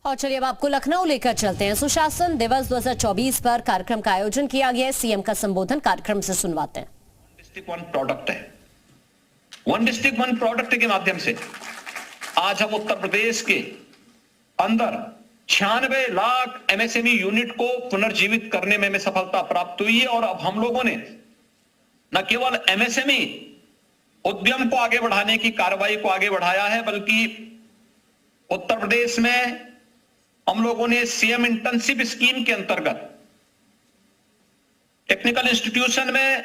और चलिए अब आपको लखनऊ लेकर चलते हैं। सुशासन दिवस 2024 पर कार्यक्रम का आयोजन किया गया है। सीएम का संबोधन कार्यक्रम से सुनवाते हैं। डिस्ट्रिक्ट वन प्रोडक्ट है, वन डिस्ट्रिक्ट वन प्रोडक्ट के माध्यम से आज हम उत्तर प्रदेश के अंदर 96 लाख एमएसएमई यूनिट को पुनर्जीवित करने में हमें सफलता प्राप्त हुई है। और अब हम लोगों ने न केवल एमएसएमई उद्यम को आगे बढ़ाने की कार्रवाई को आगे बढ़ाया है, बल्कि उत्तर प्रदेश में हम लोगों ने सीएम इंटर्नशिप स्कीम के अंतर्गत टेक्निकल इंस्टीट्यूशन में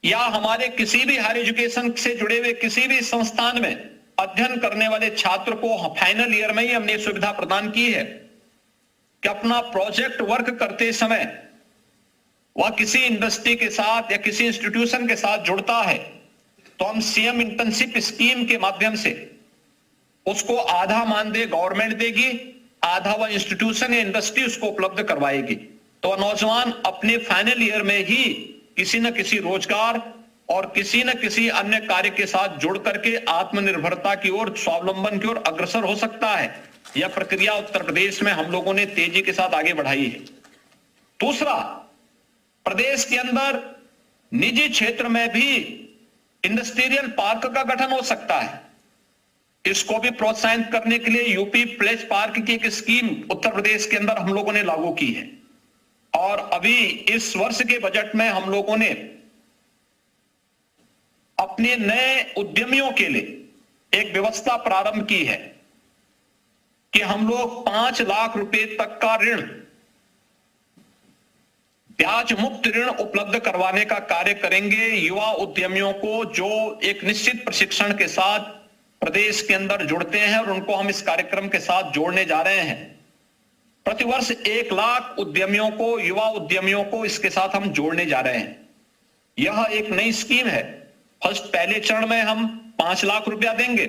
या हमारे किसी भी हायर एजुकेशन से जुड़े हुए किसी भी संस्थान में अध्ययन करने वाले छात्र को फाइनल ईयर में ही हमने सुविधा प्रदान की है कि अपना प्रोजेक्ट वर्क करते समय वह किसी इंडस्ट्री के साथ या किसी इंस्टीट्यूशन के साथ जुड़ता है तो हम सीएम इंटर्नशिप स्कीम के माध्यम से उसको आधा मानदेय गवर्नमेंट देगी, आधा वह इंस्टीट्यूशन या इंडस्ट्री उसको उपलब्ध करवाएगी। तो वह नौजवान अपने फाइनल ईयर में ही किसी न किसी रोजगार और किसी न किसी अन्य कार्य के साथ जुड़ करके आत्मनिर्भरता की ओर, स्वावलंबन की ओर अग्रसर हो सकता है। यह प्रक्रिया उत्तर प्रदेश में हम लोगों ने तेजी के साथ आगे बढ़ाई है। दूसरा, प्रदेश के अंदर निजी क्षेत्र में भी इंडस्ट्रियल पार्क का गठन हो सकता है। इसको भी प्रोत्साहित करने के लिए यूपी प्लेस पार्क की एक स्कीम उत्तर प्रदेश के अंदर हम लोगों ने लागू की है। और अभी इस वर्ष के बजट में हम लोगों ने अपने नए उद्यमियों के लिए एक व्यवस्था प्रारंभ की है कि हम लोग 5 लाख रुपए तक का ऋण, ब्याज मुक्त ऋण उपलब्ध करवाने का कार्य करेंगे युवा उद्यमियों को, जो एक निश्चित प्रशिक्षण के साथ प्रदेश के अंदर जुड़ते हैं, और उनको हम इस कार्यक्रम के साथ जोड़ने जा रहे हैं। प्रतिवर्ष 1 लाख उद्यमियों को, युवा उद्यमियों को इसके साथ हम जोड़ने जा रहे हैं। यह एक नई स्कीम है। पहले चरण में हम 5 लाख रुपया देंगे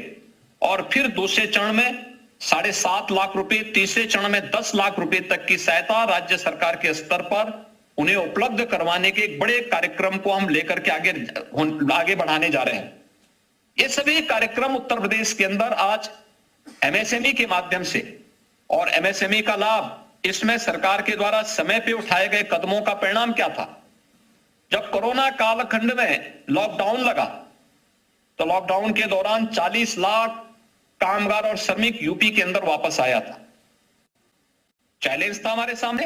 और फिर दूसरे चरण में 7.5 लाख रुपए, तीसरे चरण में 10 लाख रुपए तक की सहायता राज्य सरकार के स्तर पर उन्हें उपलब्ध करवाने के एक बड़े कार्यक्रम को हम लेकर के आगे बढ़ाने जा रहे हैं। ये सभी कार्यक्रम उत्तर प्रदेश के अंदर आज एमएसएमई के माध्यम से, और एमएसएमई का लाभ, इसमें सरकार के द्वारा समय पे उठाए गए कदमों का परिणाम क्या था। जब कोरोना कालखंड में लॉकडाउन लगा तो लॉकडाउन के दौरान 40 लाख कामगार और श्रमिक यूपी के अंदर वापस आया था। चैलेंज था हमारे सामने,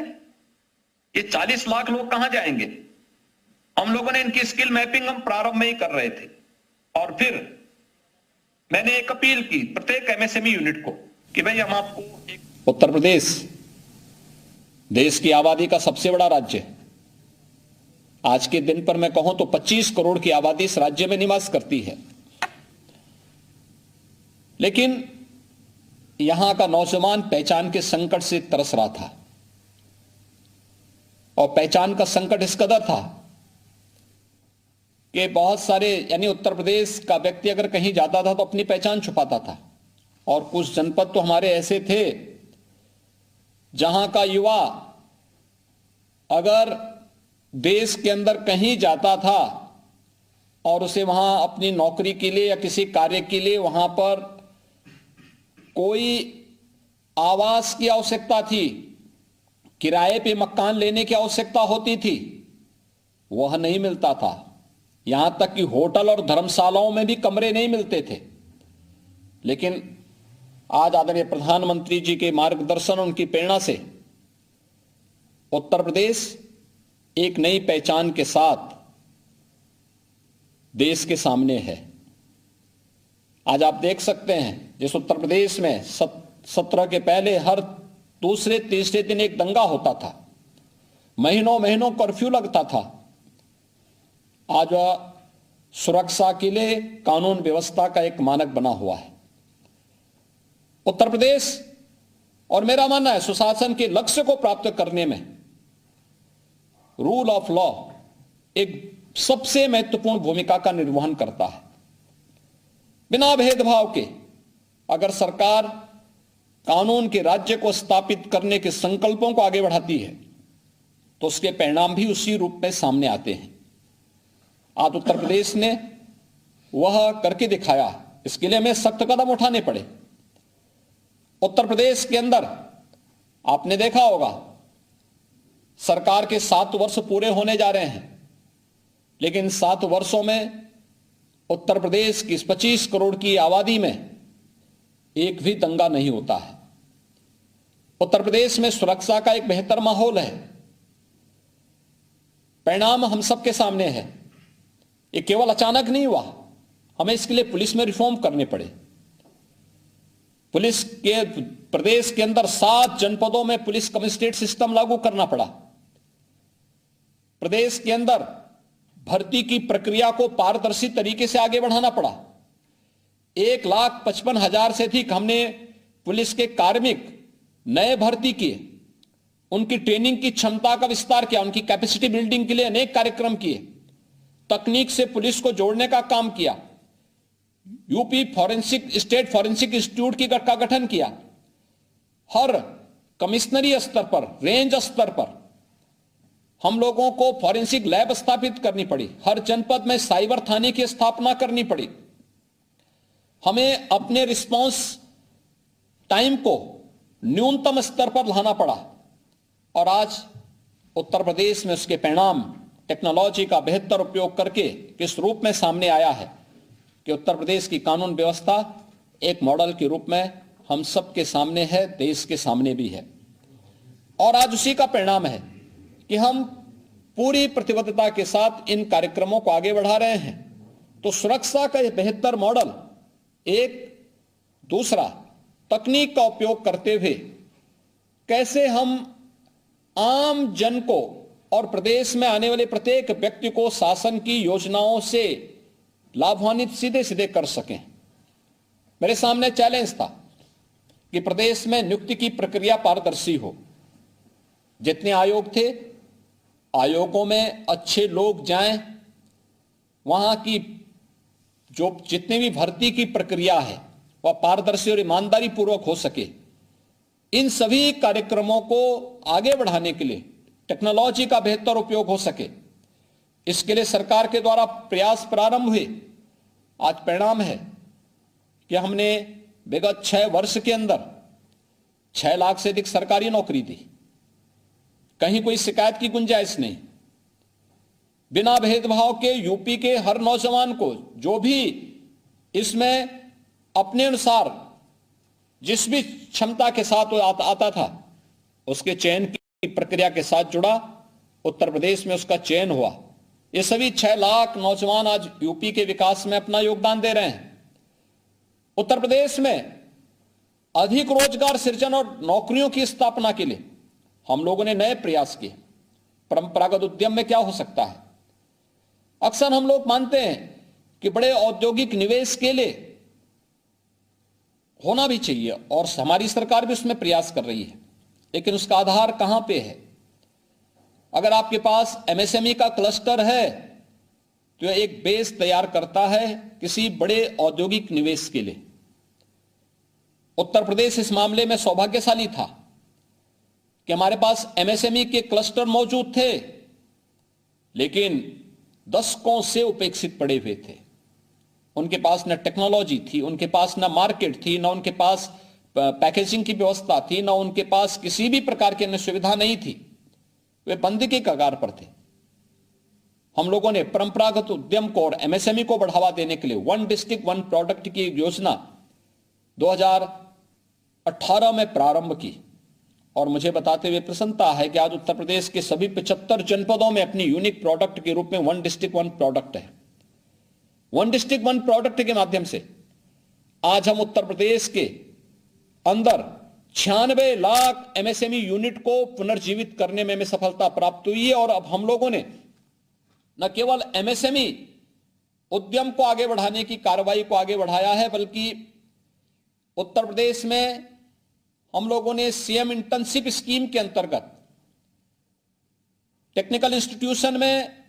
ये 40 लाख लोग कहां जाएंगे। हम लोगों ने इनकी स्किल मैपिंग हम प्रारंभ में ही कर रहे थे, और फिर मैंने एक अपील की प्रत्येक एमएसएमई यूनिट को कि भाई हम आपको उत्तर प्रदेश देश की आबादी का सबसे बड़ा राज्य है। आज के दिन पर मैं कहूं तो 25 करोड़ की आबादी इस राज्य में निवास करती है, लेकिन यहां का नौजवान पहचान के संकट से तरस रहा था। और पहचान का संकट इस कदर था कि बहुत सारे, यानी उत्तर प्रदेश का व्यक्ति अगर कहीं जाता था तो अपनी पहचान छुपाता था। और कुछ जनपद तो हमारे ऐसे थे जहां का युवा अगर देश के अंदर कहीं जाता था और उसे वहां अपनी नौकरी के लिए या किसी कार्य के लिए वहां पर कोई आवास की आवश्यकता थी, किराए पे मकान लेने की आवश्यकता होती थी, वह नहीं मिलता था। यहां तक कि होटल और धर्मशालाओं में भी कमरे नहीं मिलते थे। लेकिन आज आदरणीय प्रधानमंत्री जी के मार्गदर्शन, उनकी प्रेरणा से उत्तर प्रदेश एक नई पहचान के साथ देश के सामने है। आज आप देख सकते हैं जिस उत्तर प्रदेश में 17 के पहले हर दूसरे तीसरे दिन एक दंगा होता था, महीनों महीनों कर्फ्यू लगता था, आज वह सुरक्षा के लिए कानून व्यवस्था का एक मानक बना हुआ है। उत्तर प्रदेश, और मेरा मानना है, सुशासन के लक्ष्य को प्राप्त करने में रूल ऑफ लॉ एक सबसे महत्वपूर्ण भूमिका का निर्वहन करता है। बिना भेदभाव के अगर सरकार कानून के राज्य को स्थापित करने के संकल्पों को आगे बढ़ाती है तो उसके परिणाम भी उसी रूप में सामने आते हैं। आज उत्तर प्रदेश ने वह करके दिखाया, इसके लिए हमें सख्त कदम उठाने पड़े। उत्तर प्रदेश के अंदर आपने देखा होगा, सरकार के 7 वर्ष पूरे होने जा रहे हैं, लेकिन 7 वर्षों में उत्तर प्रदेश की इस 25 करोड़ की आबादी में एक भी दंगा नहीं होता है। उत्तर प्रदेश में सुरक्षा का एक बेहतर माहौल है। परिणाम हम सबके सामने है। ये केवल अचानक नहीं हुआ, हमें इसके लिए पुलिस में रिफॉर्म करने पड़े। पुलिस के प्रदेश के अंदर 7 जनपदों में पुलिस कमिश्नरेट सिस्टम लागू करना पड़ा। प्रदेश के अंदर भर्ती की प्रक्रिया को पारदर्शी तरीके से आगे बढ़ाना पड़ा। 1,55,000 से अधिक हमने पुलिस के कार्मिक नए भर्ती किए, उनकी ट्रेनिंग की क्षमता का विस्तार किया, उनकी कैपेसिटी बिल्डिंग के लिए अनेक कार्यक्रम किए, तकनीक से पुलिस को जोड़ने का काम किया, यूपी स्टेट फॉरेंसिक इंस्टीट्यूट का गठन किया। हर कमिश्नरी स्तर पर, रेंज स्तर पर हम लोगों को फॉरेंसिक लैब स्थापित करनी पड़ी। हर जनपद में साइबर थाने की स्थापना करनी पड़ी। हमें अपने रिस्पांस टाइम को न्यूनतम स्तर पर लाना पड़ा और आज उत्तर प्रदेश में उसके परिणाम टेक्नोलॉजी का बेहतर उपयोग करके किस रूप में सामने आया है कि उत्तर प्रदेश की कानून व्यवस्था एक मॉडल के रूप में हम सबके सामने है, देश के सामने भी है। और आज उसी का परिणाम है कि हम पूरी प्रतिबद्धता के साथ इन कार्यक्रमों को आगे बढ़ा रहे हैं। तो सुरक्षा का यह बेहतर मॉडल, एक दूसरा तकनीक का उपयोग करते हुए कैसे हम आम जन को और प्रदेश में आने वाले प्रत्येक व्यक्ति को शासन की योजनाओं से लाभान्वित सीधे सीधे कर सकें। मेरे सामने चैलेंज था कि प्रदेश में नियुक्ति की प्रक्रिया पारदर्शी हो। जितने आयोग थे, आयोगों में अच्छे लोग जाएं, वहां की जो जितने भी भर्ती की प्रक्रिया है वह पारदर्शी और ईमानदारी पूर्वक हो सके। इन सभी कार्यक्रमों को आगे बढ़ाने के लिए टेक्नोलॉजी का बेहतर उपयोग हो सके, इसके लिए सरकार के द्वारा प्रयास प्रारंभ हुए। आज परिणाम है कि हमने विगत 6 वर्ष के अंदर 6 लाख से अधिक सरकारी नौकरी दी। कहीं कोई शिकायत की गुंजाइश नहीं। बिना भेदभाव के यूपी के हर नौजवान को जो भी इसमें अपने अनुसार जिस भी क्षमता के साथ वो आता था, उसके चयन की प्रक्रिया के साथ जुड़ा। उत्तर प्रदेश में उसका चयन हुआ। ये सभी 6 लाख नौजवान आज यूपी के विकास में अपना योगदान दे रहे हैं। उत्तर प्रदेश में अधिक रोजगार सृजन और नौकरियों की स्थापना के लिए हम लोगों ने नए प्रयास किए। परंपरागत उद्यम में क्या हो सकता है? अक्सर हम लोग मानते हैं कि बड़े औद्योगिक निवेश के लिए होना भी चाहिए और हमारी सरकार भी उसमें प्रयास कर रही है, लेकिन उसका आधार कहां पे है? अगर आपके पास एमएसएमई का क्लस्टर है तो यह एक बेस तैयार करता है किसी बड़े औद्योगिक निवेश के लिए। उत्तर प्रदेश इस मामले में सौभाग्यशाली था कि हमारे पास एमएसएमई के क्लस्टर मौजूद थे, लेकिन दशकों से उपेक्षित पड़े हुए थे। उनके पास न टेक्नोलॉजी थी, उनके पास न मार्केट थी, न उनके पास पैकेजिंग की व्यवस्था थी, न उनके पास किसी भी प्रकार की अन्य सुविधा नहीं थी। वे बंदी के कगार पर थे। हम लोगों ने परंपरागत उद्यम को और एमएसएमई को बढ़ावा देने के लिए 1 डिस्ट्रिक्ट 1 प्रोडक्ट की योजना 2018 में प्रारंभ की और मुझे बताते हुए प्रसन्नता है कि आज उत्तर प्रदेश के सभी 75 जनपदों में अपनी यूनिक प्रोडक्ट के रूप में 1 डिस्ट्रिक्ट 1 प्रोडक्ट है। 1 डिस्ट्रिक्ट 1 प्रोडक्ट के माध्यम से आज हम उत्तर प्रदेश के अंदर 96 लाख एमएसएमई यूनिट को पुनर्जीवित करने में हमें सफलता प्राप्त हुई है। और अब हम लोगों ने न केवल एमएसएमई उद्यम को आगे बढ़ाने की कार्रवाई को आगे बढ़ाया है, बल्कि उत्तर प्रदेश में हम लोगों ने सीएम इंटर्नशिप स्कीम के अंतर्गत टेक्निकल इंस्टीट्यूशन में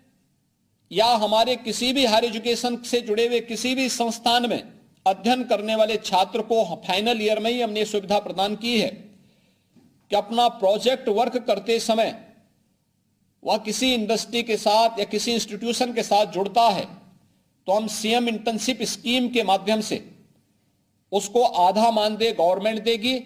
या हमारे किसी भी हायर एजुकेशन से जुड़े हुए किसी भी संस्थान में अध्ययन करने वाले छात्र को फाइनल ईयर में ही हमने सुविधा प्रदान की है कि अपना प्रोजेक्ट वर्क करते समय वह किसी इंडस्ट्री के साथ या किसी इंस्टीट्यूशन के साथ जुड़ता है तो हम सीएम इंटर्नशिप स्कीम के माध्यम से उसको आधा मानदेय गवर्नमेंट देगी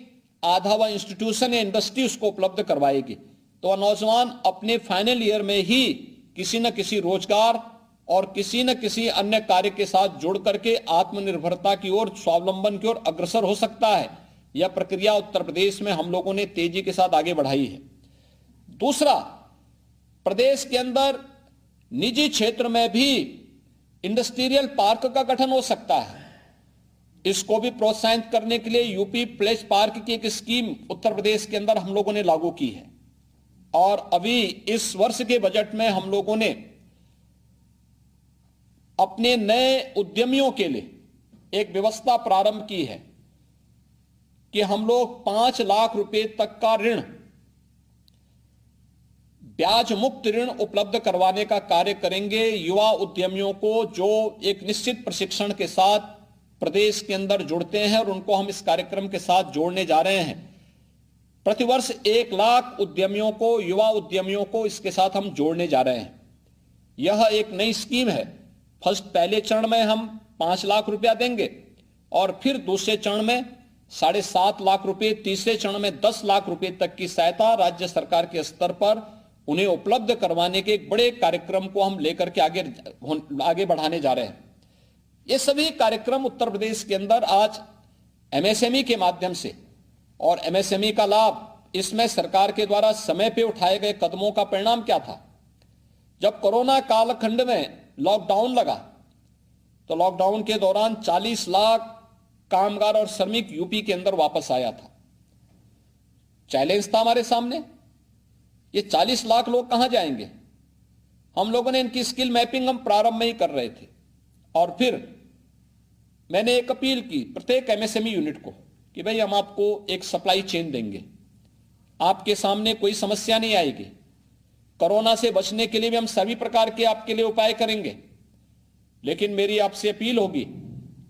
आधा वह इंस्टीट्यूशन या इंडस्ट्री उसको उपलब्ध करवाएगी, तो वह नौजवान अपने फाइनल ईयर में ही किसी न किसी रोजगार और किसी न किसी अन्य कार्य के साथ जुड़ करके आत्मनिर्भरता की ओर, स्वावलंबन की ओर अग्रसर हो सकता है। यह प्रक्रिया उत्तर प्रदेश में हम लोगों ने तेजी के साथ आगे बढ़ाई है। दूसरा, प्रदेश के अंदर निजी क्षेत्र में भी इंडस्ट्रियल पार्क का गठन हो सकता है। इसको भी प्रोत्साहित करने के लिए यूपी प्लेस पार्क की एक स्कीम उत्तर प्रदेश के अंदर हम लोगों ने लागू की है। और अभी इस वर्ष के बजट में हम लोगों ने अपने नए उद्यमियों के लिए एक व्यवस्था प्रारंभ की है कि हम लोग 5 लाख रुपए तक का ऋण, ब्याज मुक्त ऋण उपलब्ध करवाने का कार्य करेंगे युवा उद्यमियों को, जो एक निश्चित प्रशिक्षण के साथ प्रदेश के अंदर जुड़ते हैं, और उनको हम इस कार्यक्रम के साथ जोड़ने जा रहे हैं। प्रतिवर्ष 1 लाख उद्यमियों को, युवा उद्यमियों को इसके साथ हम जोड़ने जा रहे हैं। यह एक नई स्कीम है। पहले चरण में हम 5 लाख रुपया देंगे और फिर दूसरे चरण में 7.5 लाख रुपए, तीसरे चरण में 10 लाख रुपए तक की सहायता राज्य सरकार के स्तर पर उन्हें उपलब्ध करवाने के एक बड़े कार्यक्रम को हम लेकर के आगे बढ़ाने जा रहे हैं। ये सभी कार्यक्रम उत्तर प्रदेश के अंदर आज एमएसएमई के माध्यम से, और एमएसएमई का लाभ, इसमें सरकार के द्वारा समय पे उठाए गए कदमों का परिणाम क्या था। जब कोरोना कालखंड में लॉकडाउन लगा, तो लॉकडाउन के दौरान 40 लाख कामगार और श्रमिक यूपी के अंदर वापस आया था। चैलेंज था हमारे सामने, ये 40 लाख लोग कहां जाएंगे। हम लोगों ने इनकी स्किल मैपिंग हम प्रारंभ में ही कर रहे थे, और फिर मैंने एक अपील की प्रत्येक एमएसएमई यूनिट को कि भाई हम आपको एक सप्लाई चेन देंगे, आपके सामने कोई समस्या नहीं आएगी। कोरोना से बचने के लिए भी हम सभी प्रकार के आपके लिए उपाय करेंगे, लेकिन मेरी आपसे अपील होगी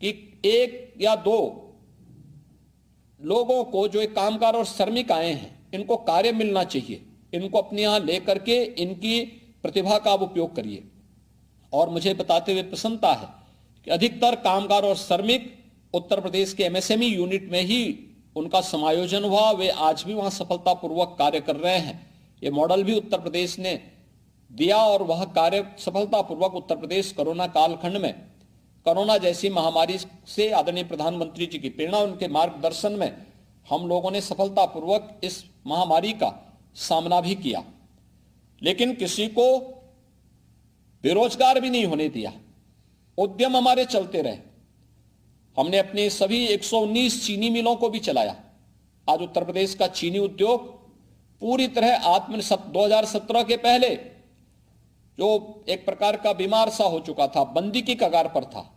कि 1 या 2 लोगों को, जो एक कामगार और श्रमिक आए हैं, इनको कार्य मिलना चाहिए। इनको अपने यहां लेकर के इनकी प्रतिभा का आप उपयोग करिए। और मुझे बताते हुए प्रसन्नता है कि अधिकतर कामगार और श्रमिक उत्तर प्रदेश के एमएसएमई यूनिट में ही उनका समायोजन हुआ। वे आज भी वहां सफलतापूर्वक कार्य कर रहे हैं। ये मॉडल भी उत्तर प्रदेश ने दिया, और वह कार्य सफलतापूर्वक उत्तर प्रदेश कोरोना कालखंड में, कोरोना जैसी महामारी से आदरणीय प्रधानमंत्री जी की प्रेरणा, उनके मार्गदर्शन में हम लोगों ने सफलतापूर्वक इस महामारी का सामना भी किया। लेकिन किसी को बेरोजगार भी नहीं होने दिया। उद्यम हमारे चलते रहे। हमने अपने सभी 119 चीनी मिलों को भी चलाया। आज उत्तर प्रदेश का चीनी उद्योग पूरी तरह 2017 के पहले जो एक प्रकार का बीमार सा हो चुका था, बंदी की कगार पर था।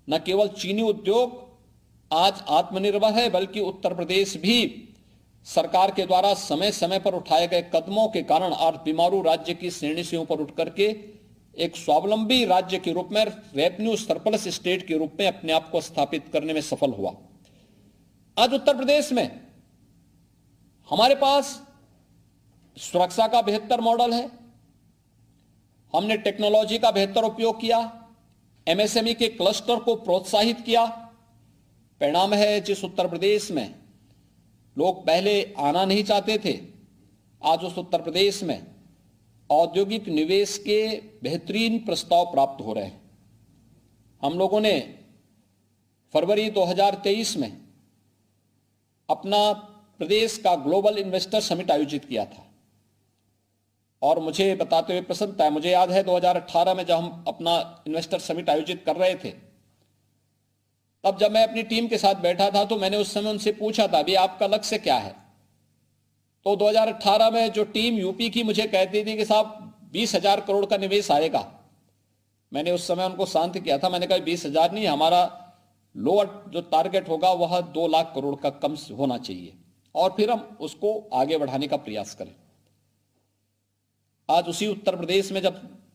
न केवल चीनी उद्योग आज आत्मनिर्भर है, बल्कि उत्तर प्रदेश भी सरकार के द्वारा समय समय पर उठाए गए कदमों के कारण आज बीमारू राज्य की श्रेणी से ऊपर उठ करके एक स्वावलंबी राज्य के रूप में, रेवेन्यू सरप्लस स्टेट के रूप में अपने आप को स्थापित करने में सफल हुआ। आज उत्तर प्रदेश में हमारे पास सुरक्षा का बेहतर मॉडल है। हमने टेक्नोलॉजी का बेहतर उपयोग किया, एमएसएमई के क्लस्टर को प्रोत्साहित किया। परिणाम है, जिस उत्तर प्रदेश में लोग पहले आना नहीं चाहते थे, आज उस उत्तर प्रदेश में औद्योगिक निवेश के बेहतरीन प्रस्ताव प्राप्त हो रहे हैं। हम लोगों ने फरवरी 2023 में अपना प्रदेश का ग्लोबल इन्वेस्टर समिट आयोजित किया था, और मुझे बताते हुए प्रसन्नता है, मुझे याद है 2018 में जब हम अपना इन्वेस्टर समिट आयोजित कर रहे थे, तब जब मैं अपनी टीम के साथ बैठा था, तो मैंने उस समय उनसे पूछा था, अभी आपका लक्ष्य क्या है। तो 2018 में जो टीम यूपी की मुझे कहती थी कि साहब 20,000 करोड़ का निवेश आएगा। मैंने उस समय उनको शांत किया था, मैंने कहा 20,000 नहीं, हमारा लोअर जो टारगेट होगा वह 2 लाख करोड़ का कम होना चाहिए, और फिर हम उसको आगे बढ़ाने का प्रयास करें। आज उसी उत्तर प्रदेश में जब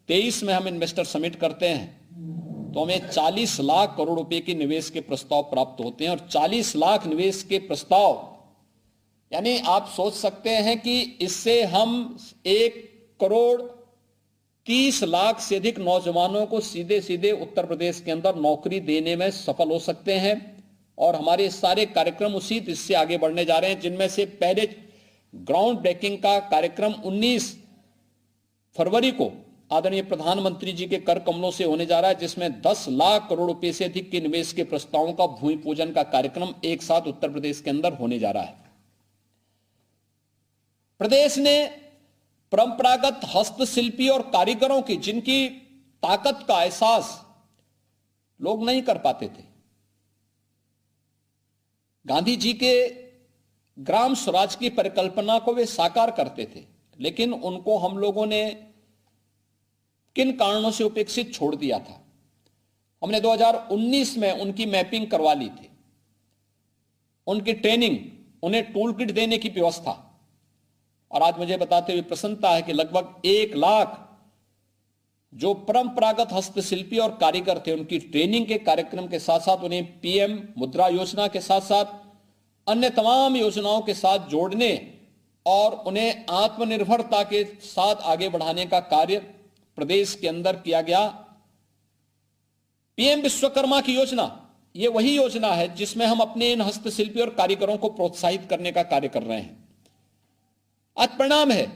23 में हम इन्वेस्टर समिट करते हैं, तो हमें 40 लाख करोड़ रुपए के निवेश के प्रस्ताव प्राप्त होते हैं। और 40 लाख निवेश के प्रस्ताव, यानी आप सोच सकते हैं कि इससे हम 1,30 लाख से अधिक नौजवानों को सीधे सीधे उत्तर प्रदेश के अंदर नौकरी देने में सफल हो सकते हैं। और हमारे सारे कार्यक्रम उसी दिशा से आगे बढ़ने जा रहे हैं, जिनमें से पहले ग्राउंड ब्रेकिंग का कार्यक्रम 19 फरवरी को आदरणीय प्रधानमंत्री जी के कर कमलों से होने जा रहा है, जिसमें 10 लाख करोड़ रुपए से अधिक के निवेश के प्रस्तावों का भूमि पूजन का कार्यक्रम एक साथ उत्तर प्रदेश के अंदर होने जा रहा है। प्रदेश ने परंपरागत हस्तशिल्पी और कारीगरों की, जिनकी ताकत का एहसास लोग नहीं कर पाते थे, गांधी जी के ग्राम स्वराज की परिकल्पना को वे साकार करते थे, लेकिन उनको हम लोगों ने किन कारणों से उपेक्षित छोड़ दिया था। हमने 2019 में उनकी मैपिंग करवा ली थी, उनकी ट्रेनिंग, उन्हें टूल किट देने की व्यवस्था, और आज मुझे बताते हुए प्रसन्नता है कि लगभग 1 लाख जो परंपरागत हस्तशिल्पी और कारीगर थे, उनकी ट्रेनिंग के कार्यक्रम के साथ साथ उन्हें पीएम मुद्रा योजना के साथ साथ अन्य तमाम योजनाओं के साथ जोड़ने और उन्हें आत्मनिर्भरता के साथ आगे बढ़ाने का कार्य प्रदेश के अंदर किया गया। पीएम विश्वकर्मा की योजना, यह वही योजना है जिसमें हम अपने इन हस्तशिल्पी और कारीगरों को प्रोत्साहित करने का कार्य कर रहे हैं। आज परिणाम है,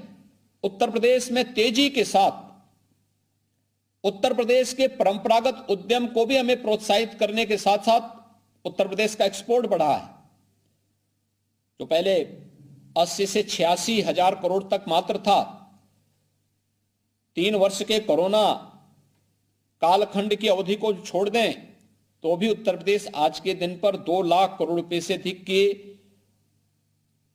उत्तर प्रदेश में तेजी के साथ उत्तर प्रदेश के परंपरागत उद्यम को भी हमें प्रोत्साहित करने के साथ साथ उत्तर प्रदेश का एक्सपोर्ट बढ़ा है, जो पहले 80 से 86 हजार करोड़ तक मात्र था। 3 वर्ष के कोरोना कालखंड की अवधि को छोड़ दें तो भी उत्तर प्रदेश आज के दिन पर 2 लाख करोड़ रुपए से अधिक के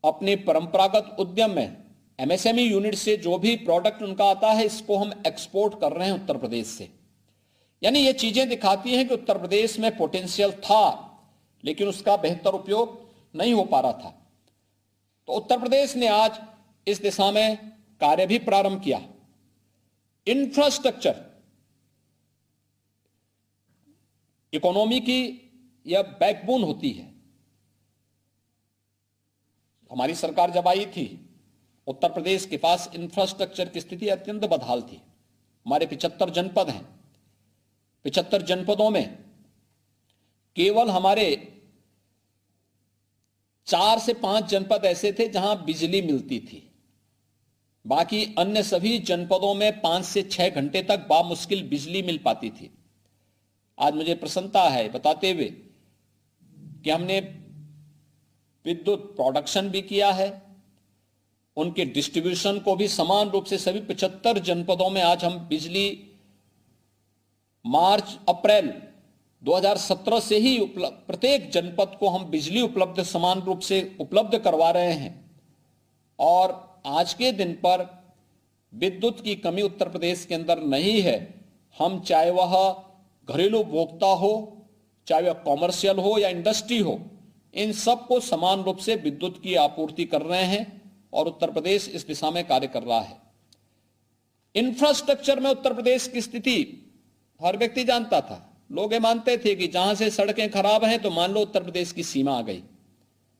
अपने परंपरागत उद्यम में एमएसएमई यूनिट से जो भी प्रोडक्ट उनका आता है, इसको हम एक्सपोर्ट कर रहे हैं उत्तर प्रदेश से। यानी ये चीजें दिखाती हैं कि उत्तर प्रदेश में पोटेंशियल था, लेकिन उसका बेहतर उपयोग नहीं हो पा रहा था। तो उत्तर प्रदेश ने आज इस दिशा में कार्य भी प्रारंभ किया। इंफ्रास्ट्रक्चर, इकोनॉमी की यह बैकबोन होती है। हमारी सरकार जब आई थी, उत्तर प्रदेश के पास इंफ्रास्ट्रक्चर की स्थिति अत्यंत बदहाल थी। हमारे 75 जनपद हैं, 75 जनपदों में केवल हमारे 4 से 5 जनपद ऐसे थे जहां बिजली मिलती थी, बाकी अन्य सभी जनपदों में 5 से 6 घंटे तक बामुश्किल बिजली मिल पाती थी। आज मुझे प्रसन्नता है बताते हुए कि हमने विद्युत प्रोडक्शन भी किया है, उनके डिस्ट्रीब्यूशन को भी समान रूप से सभी 75 जनपदों में आज हम बिजली मार्च अप्रैल 2017 से ही प्रत्येक जनपद को हम बिजली उपलब्ध समान रूप से उपलब्ध करवा रहे हैं। और आज के दिन पर विद्युत की कमी उत्तर प्रदेश के अंदर नहीं है। हम चाहे वह घरेलू उपभोक्ता हो, चाहे वह कॉमर्शियल हो या इंडस्ट्री हो, इन सबको समान रूप से विद्युत की आपूर्ति कर रहे हैं और उत्तर प्रदेश इस दिशा में कार्य कर रहा है। इंफ्रास्ट्रक्चर में उत्तर प्रदेश की स्थिति हर व्यक्ति जानता था। लोग ये मानते थे कि जहां से सड़कें खराब हैं तो मान लो उत्तर प्रदेश की सीमा आ गई,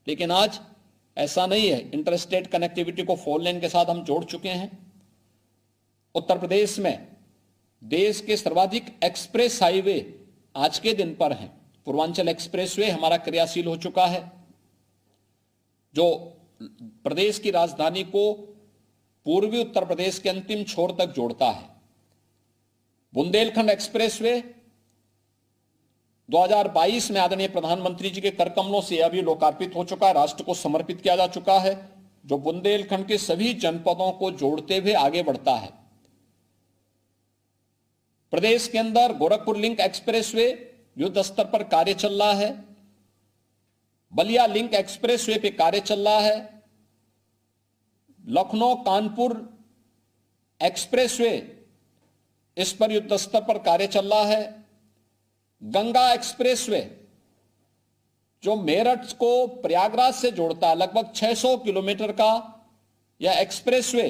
लेकिन आज ऐसा नहीं है। इंटरस्टेट कनेक्टिविटी को 4 लेन के साथ हम जोड़ चुके हैं। उत्तर प्रदेश में देश के सर्वाधिक एक्सप्रेस हाईवे आज के दिन पर हैं। पूर्वांचल एक्सप्रेसवे हमारा क्रियाशील हो चुका है, जो प्रदेश की राजधानी को पूर्वी उत्तर प्रदेश के अंतिम छोर तक जोड़ता है। बुंदेलखंड एक्सप्रेसवे 2022 में आदरणीय प्रधानमंत्री जी के कर कमलों से अभी लोकार्पित हो चुका है, राष्ट्र को समर्पित किया जा चुका है, जो बुंदेलखंड के सभी जनपदों को जोड़ते हुए आगे बढ़ता है। प्रदेश के अंदर गोरखपुर लिंक एक्सप्रेसवे युद्ध स्तर पर कार्य चल रहा है। बलिया लिंक एक्सप्रेसवे पे कार्य चल रहा है। लखनऊ कानपुर एक्सप्रेसवे, इस पर युद्ध स्तर पर कार्य चल रहा है। गंगा एक्सप्रेसवे जो मेरठ को प्रयागराज से जोड़ता है, लगभग 600 किलोमीटर का यह एक्सप्रेसवे,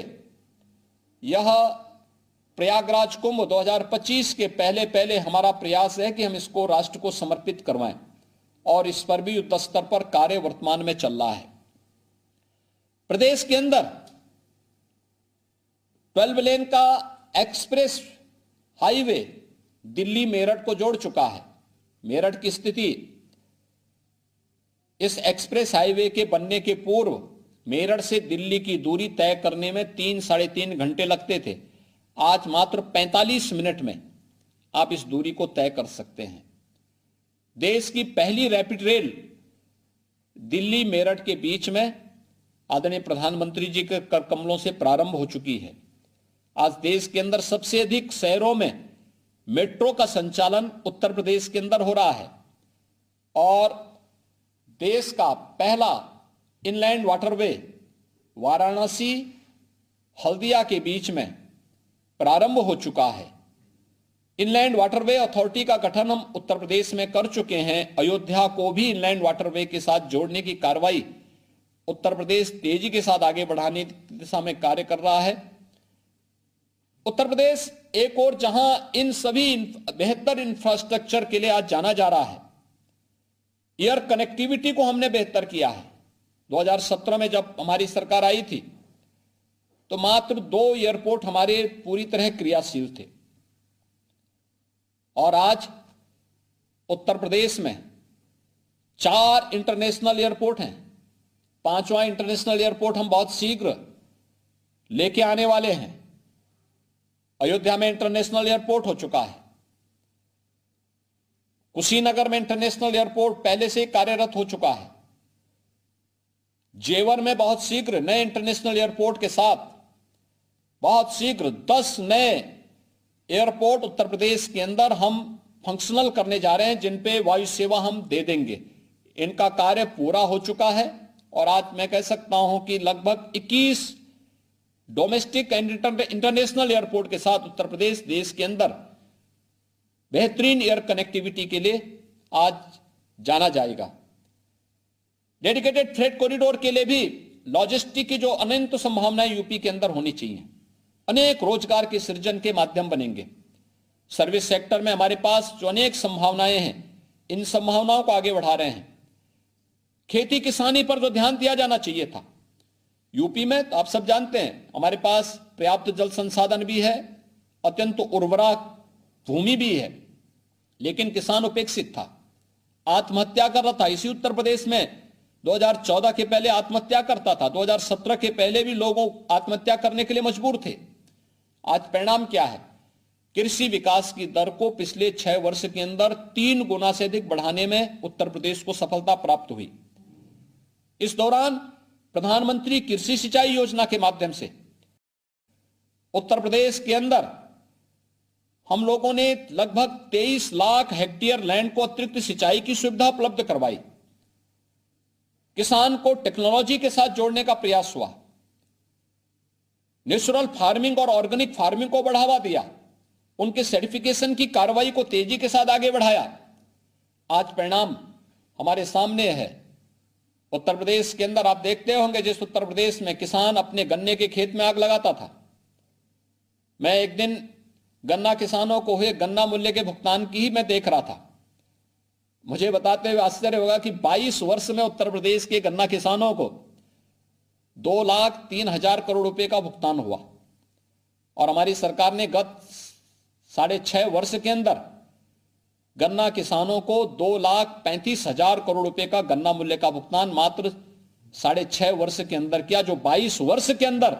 यह प्रयागराज कुंभ 2025 के पहले हमारा प्रयास है कि हम इसको राष्ट्र को समर्पित करवाएं, और इस पर भी युद्ध स्तर पर कार्य वर्तमान में चल रहा है। प्रदेश के अंदर 12 लेन का एक्सप्रेस हाईवे दिल्ली मेरठ को जोड़ चुका है। मेरठ की स्थिति इस एक्सप्रेस हाईवे के बनने के पूर्व मेरठ से दिल्ली की दूरी तय करने में 3-3.5 घंटे लगते थे। आज मात्र 45 मिनट में आप इस दूरी को तय कर सकते हैं। देश की पहली रैपिड रेल दिल्ली मेरठ के बीच में आदरणीय प्रधानमंत्री जी के कर कमलों से प्रारंभ हो चुकी है। आज देश के अंदर सबसे अधिक शहरों में मेट्रो का संचालन उत्तर प्रदेश के अंदर हो रहा है और देश का पहला इनलैंड वाटरवे वाराणसी हल्दिया के बीच में प्रारंभ हो चुका है। इनलैंड वाटरवे अथॉरिटी का गठन हम उत्तर प्रदेश में कर चुके हैं। अयोध्या को भी इनलैंड वाटरवे के साथ जोड़ने की कार्रवाई उत्तर प्रदेश तेजी के साथ आगे बढ़ाने की दिशा में कार्य कर रहा है। उत्तर प्रदेश एक और जहां इन सभी बेहतर इंफ्रास्ट्रक्चर के लिए आज जाना जा रहा है, एयर कनेक्टिविटी को हमने बेहतर किया है। 2017 में जब हमारी सरकार आई थी तो मात्र 2 एयरपोर्ट हमारे पूरी तरह क्रियाशील थे और आज उत्तर प्रदेश में 4 इंटरनेशनल एयरपोर्ट हैं। 5वां इंटरनेशनल एयरपोर्ट हम बहुत शीघ्र लेके आने वाले हैं। अयोध्या में इंटरनेशनल एयरपोर्ट हो चुका है। कुशीनगर में इंटरनेशनल एयरपोर्ट पहले से कार्यरत हो चुका है। जेवर में बहुत शीघ्र नए इंटरनेशनल एयरपोर्ट के साथ बहुत शीघ्र 10 नए एयरपोर्ट उत्तर प्रदेश के अंदर हम फंक्शनल करने जा रहे हैं, जिन पे वायु सेवा हम दे देंगे। इनका कार्य पूरा हो चुका है और आज मैं कह सकता हूं कि लगभग 21 डोमेस्टिक एंड इंटरनेशनल एयरपोर्ट के साथ उत्तर प्रदेश देश के अंदर बेहतरीन एयर कनेक्टिविटी के लिए आज जाना जाएगा। डेडिकेटेड फ्रेट कॉरिडोर के लिए भी लॉजिस्टिक की जो अनंत संभावनाएं यूपी के अंदर होनी चाहिए। अनेक रोजगार के सृजन के माध्यम बनेंगे। सर्विस सेक्टर में हमारे पास जो अनेक संभावनाएं हैं, इन संभावनाओं को आगे बढ़ा रहे हैं। खेती किसानी पर जो ध्यान दिया जाना चाहिए था, यूपी में तो आप सब जानते हैं हमारे पास पर्याप्त जल संसाधन भी है, अत्यंत उर्वरा भूमि भी है, लेकिन किसान उपेक्षित था, आत्महत्या कर रहा था। इसी उत्तर प्रदेश में 2014 के पहले आत्महत्या करता था, 2017 के पहले भी लोगों आत्महत्या करने के लिए मजबूर थे। आज परिणाम क्या है? कृषि विकास की दर को पिछले 6 वर्ष के अंदर 3 गुना से अधिक बढ़ाने में उत्तर प्रदेश को सफलता प्राप्त हुई। इस दौरान प्रधानमंत्री कृषि सिंचाई योजना के माध्यम से उत्तर प्रदेश के अंदर हम लोगों ने लगभग 23 लाख हेक्टेयर लैंड को अतिरिक्त सिंचाई की सुविधा उपलब्ध करवाई। किसान को टेक्नोलॉजी के साथ जोड़ने का प्रयास हुआ। नेचुरल फार्मिंग और ऑर्गेनिक फार्मिंग को बढ़ावा दिया। उनके सर्टिफिकेशन की कार्रवाई को तेजी के साथ आगे बढ़ाया। आज परिणाम हमारे सामने है। उत्तर प्रदेश के अंदर आप देखते होंगे, जिस उत्तर प्रदेश में किसान अपने गन्ने के खेत में आग लगाता था, मैं एक दिन गन्ना किसानों को हुए गन्ना मूल्य के भुगतान की ही मैं देख रहा था। मुझे बताते हुए आश्चर्य होगा कि 22 वर्ष में उत्तर प्रदेश के गन्ना किसानों को 2,03,000 करोड़ रुपए का भुगतान हुआ और हमारी सरकार ने गत 6.5 वर्ष के अंदर गन्ना किसानों को 2,35,000 करोड़ रुपए का गन्ना मूल्य का भुगतान मात्र 6.5 वर्ष के अंदर किया। जो 22 वर्ष के अंदर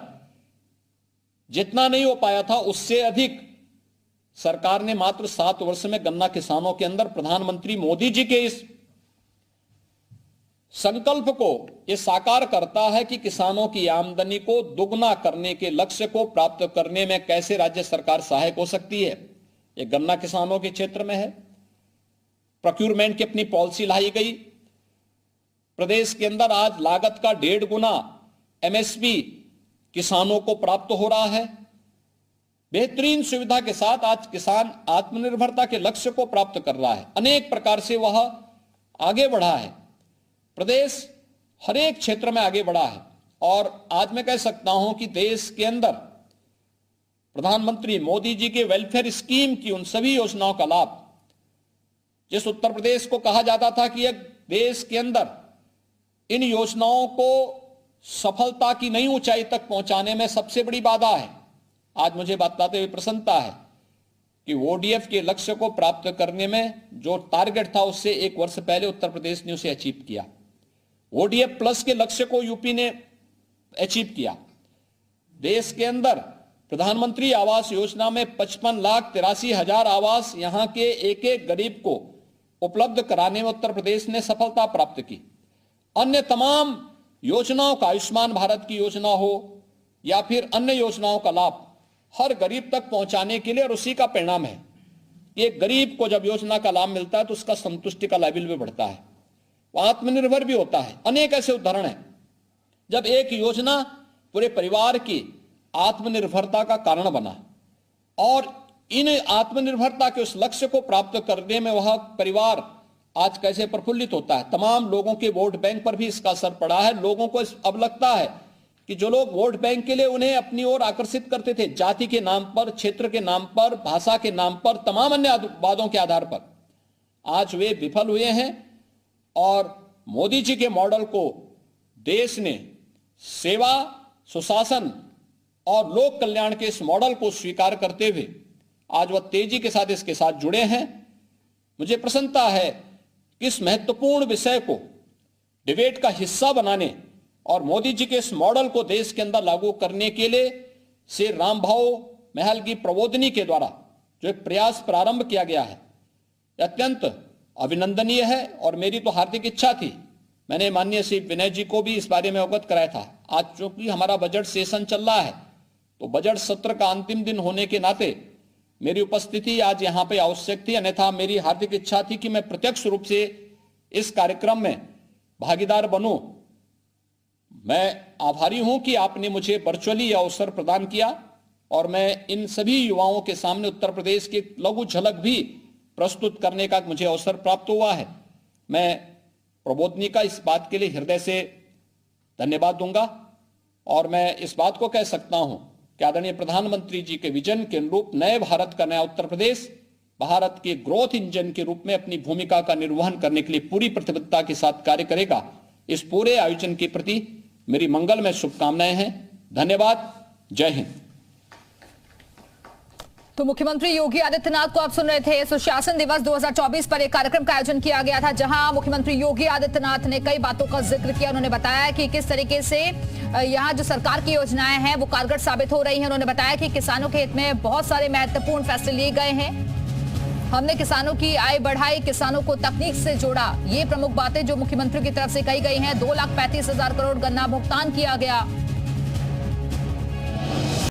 जितना नहीं हो पाया था, उससे अधिक सरकार ने मात्र 7 वर्ष में गन्ना किसानों के अंदर प्रधानमंत्री मोदी जी के इस संकल्प को यह साकार करता है कि किसानों की आमदनी को दुगना करने के लक्ष्य को प्राप्त करने में कैसे राज्य सरकार सहायक हो सकती है। यह गन्ना किसानों के क्षेत्र में है। प्रोक्यूरमेंट की अपनी पॉलिसी लाई गई। प्रदेश के अंदर आज लागत का 1.5 गुना एमएसपी किसानों को प्राप्त हो रहा है। बेहतरीन सुविधा के साथ आज किसान आत्मनिर्भरता के लक्ष्य को प्राप्त कर रहा है। अनेक प्रकार से वह आगे बढ़ा है। प्रदेश हर एक क्षेत्र में आगे बढ़ा है और आज मैं कह सकता हूं कि देश के अंदर प्रधानमंत्री मोदी जी के वेलफेयर स्कीम की उन सभी योजनाओं का लाभ, जिस उत्तर प्रदेश को कहा जाता था कि एक देश के अंदर इन योजनाओं को सफलता की नई ऊंचाई तक पहुंचाने में सबसे बड़ी बाधा है, आज मुझे बताते हुए प्रसन्नता है कि ओडीएफ के लक्ष्य को प्राप्त करने में जो टारगेट था उससे 1 वर्ष पहले उत्तर प्रदेश ने उसे अचीव किया। ODF प्लस के लक्ष्य को यूपी ने अचीव किया। देश के अंदर प्रधानमंत्री आवास योजना में 55,83,000 आवास यहां के एक एक गरीब को उपलब्ध कराने में उत्तर प्रदेश ने सफलता प्राप्त की। अन्य तमाम योजनाओं का, आयुष्मान भारत की योजना हो या फिर अन्य योजनाओं का लाभ हर गरीब तक पहुंचाने के लिए, और उसी का परिणाम है एक गरीब को जब योजना का लाभ मिलता है तो उसका संतुष्टि का लेवल भी बढ़ता है, वो आत्मनिर्भर भी होता है। अनेक ऐसे उदाहरण हैं जब एक योजना पूरे परिवार की आत्मनिर्भरता का कारण बना, और इन आत्मनिर्भरता के उस लक्ष्य को प्राप्त करने में वह परिवार आज कैसे प्रफुल्लित होता है। तमाम लोगों के वोट बैंक पर भी इसका असर पड़ा है। लोगों को अब लगता है कि जो लोग वोट बैंक के लिए उन्हें अपनी ओर आकर्षित करते थे, जाति के नाम पर, क्षेत्र के नाम पर, भाषा के नाम पर, तमाम अन्य वादों के आधार पर, आज वे विफल हुए हैं। और मोदी जी के मॉडल को देश ने सेवा, सुशासन और लोक कल्याण के इस मॉडल को स्वीकार करते हुए आज वह तेजी के साथ इसके साथ जुड़े हैं। मुझे प्रसन्नता है कि इस महत्वपूर्ण विषय को डिबेट का हिस्सा बनाने और मोदी जी के इस मॉडल को देश के अंदर लागू करने के लिए श्री रामभाव महल की प्रबोधिनी के द्वारा जो एक प्रयास प्रारंभ किया गया है, अत्यंत अभिनंदनीय है। और मेरी तो हार्दिक इच्छा थी, मैंने माननीय श्री विनय जी को भी इस बारे में अवगत कराया था। आज चूंकि हमारा बजट सेशन चल रहा है तो बजट सत्र का अंतिम दिन होने के नाते मेरी उपस्थिति आज यहां पे आवश्यक थी, अन्यथा मेरी हार्दिक इच्छा थी कि मैं प्रत्यक्ष रूप से इस कार्यक्रम में भागीदार बनूं। मैं आभारी हूं कि आपने मुझे वर्चुअली यह अवसर प्रदान किया और मैं इन सभी युवाओं के सामने उत्तर प्रदेश की लघु झलक भी प्रस्तुत करने का मुझे अवसर प्राप्त हुआ है। मैं प्रबोधिनी का इस बात के लिए हृदय से धन्यवाद दूंगा और मैं इस बात को कह सकता हूं कि आदरणीय प्रधानमंत्री जी के विजन के अनुरूप नए भारत का नया उत्तर प्रदेश भारत के ग्रोथ इंजन के रूप में अपनी भूमिका का निर्वहन करने के लिए पूरी प्रतिबद्धता के साथ कार्य करेगा। इस पूरे आयोजन के प्रति मेरी मंगलमय शुभकामनाएं हैं। धन्यवाद। जय हिंद। तो मुख्यमंत्री योगी आदित्यनाथ को आप सुन रहे थे। सुशासन दिवस 2024 पर एक कार्यक्रम का आयोजन किया गया था, जहां मुख्यमंत्री योगी आदित्यनाथ ने कई बातों का जिक्र किया। उन्होंने बताया कि किस तरीके से यहां जो सरकार की योजनाएं हैं वो कारगर साबित हो रही हैं। उन्होंने बताया कि किसानों के हित में बहुत सारे महत्वपूर्ण फैसले लिए गए हैं। हमने किसानों की आय बढ़ाई, किसानों को तकनीक से जोड़ा, ये प्रमुख बातें जो मुख्यमंत्री की तरफ से कही गई हैं। 2,35,000 करोड़ गन्ना भुगतान किया गया।